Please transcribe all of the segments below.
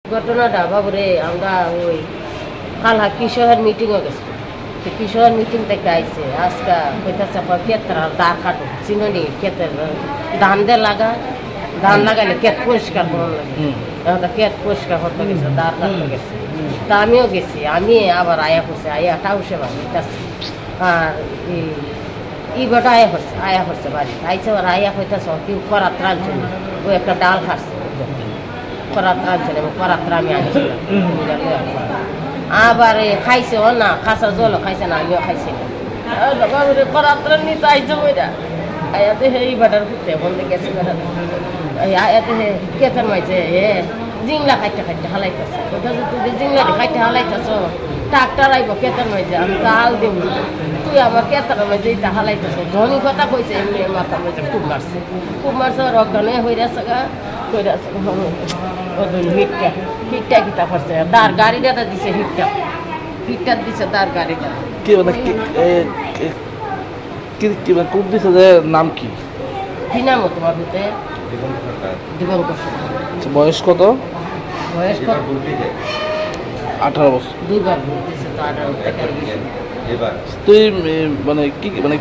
ঘটনাটা বাবুরে আমরা ওই কালহা কৃষকের মিটিংও গেছি, কৃষকের মিটিং থেকে আইসে আজকা কইতা চাপা ক্ষেত্র দাঁড় কাটো চিনি ক্ষেতের ধান দিয়ে লাগা, ধান লাগাইলে ক্ষেত পরিষ্কার করার লাগে, এখন ক্ষেত পরিষ্কার করতে গেছে, দাঁড় কাটতে গেছে। তা আমিও গেছি, আমি আবার আয়া করছি, আয়া টাউসে বাড়িতেছি। আর ই গোটা আয়া করছে বাড়ি আইসে, ওর আয়া কইতাছ কেউ করাত রাঁধছে, ওই একটা ডাল খাচ্ছে করাত রাঁধছে, এবং করাতরা আমি আনছিলাম। আবার খাইছে ও না, খাসা জলও খাইছে না, আমিও খাইছি না। করাতরা নিতে আইছে ওইটা আয়াতে এই বাটার করতে বলতে গেছে, আয়াতে কেতের মাইছে জিংলা খাইতে খাইতে হালাইতেছে, তুই জিংলা খাইতে হালাইতেছ, ট্রাক্টর আইব কেতের মাইছে, আমি তো হাল দিব, তুই আমার কেতের মাইছে এটা হালাইতেছ। ধনী কথা কইছে, এমনি মাথার মাইছে খুব মারছে, আর অজ্ঞানে হইয়াছে গা, হইয়াছে হিটটা কিতা করছে, তার গাড়িটা দিছে, হিটটা দিছে তার গাড়িটা। কি মানে কোন দিছে যে নাম কি? কি নাম তোমার ভিতরে? দিবঙ্কর। বয়স কত? বয়স কত? 18 বছর। দুইবার দিছে তো 18 তুই মানে কি মানে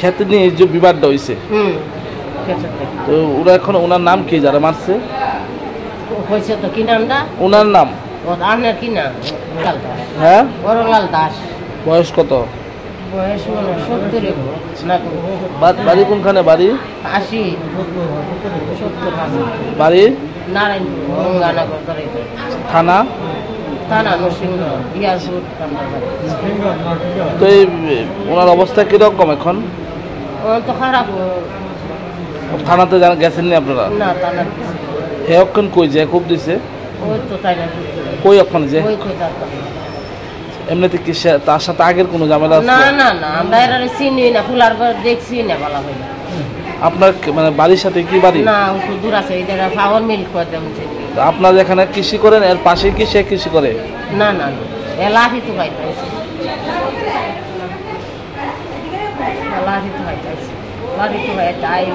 খেতে নিয়ে যে বিবাদটা হয়েছে, তো ওরা এখন ওনার নাম কি যারা মারছে? হয়েছে তো কি নামটা? ওনার নাম আপনার কি নাম? হ্যাঁ, বড়লাল দাস। বয়স কত? বয়স 70। বাড়ি কোনখানে? বাড়ি 80 70 বাড়ি নারায়ণপুর গঙ্গানগর থানা নরসিংহ ইয়ারপুর। তো ওনার অবস্থা কিরকম এখন? তো খারাপ। থানাতে গেছেন নি আপনারা? না, থানা হে অক্ষণ কই যে খুব দিছে? ওই তো তাই না, কই অক্ষণ যে ওই কই দাঁড়াতাম। এমনিতে কি তার সাথে আগের কোনো ঝামেলা আছে? না না না, আমরা এরা চিনি না, ফুলার পর দেখছি না, ভালো হয় না। আপনার মানে বাড়ির সাথে কি বাড়ি? না, একটু দূর আছে, এদের পাওয়ার মিল করে দেন। আপনার এখানে কৃষি করেন, এর পাশে কি সে কৃষি করে? না না, এলাহি তো খাইতেছে, এলাহি তো খাইতেছে, লাহি তো খাইতে আই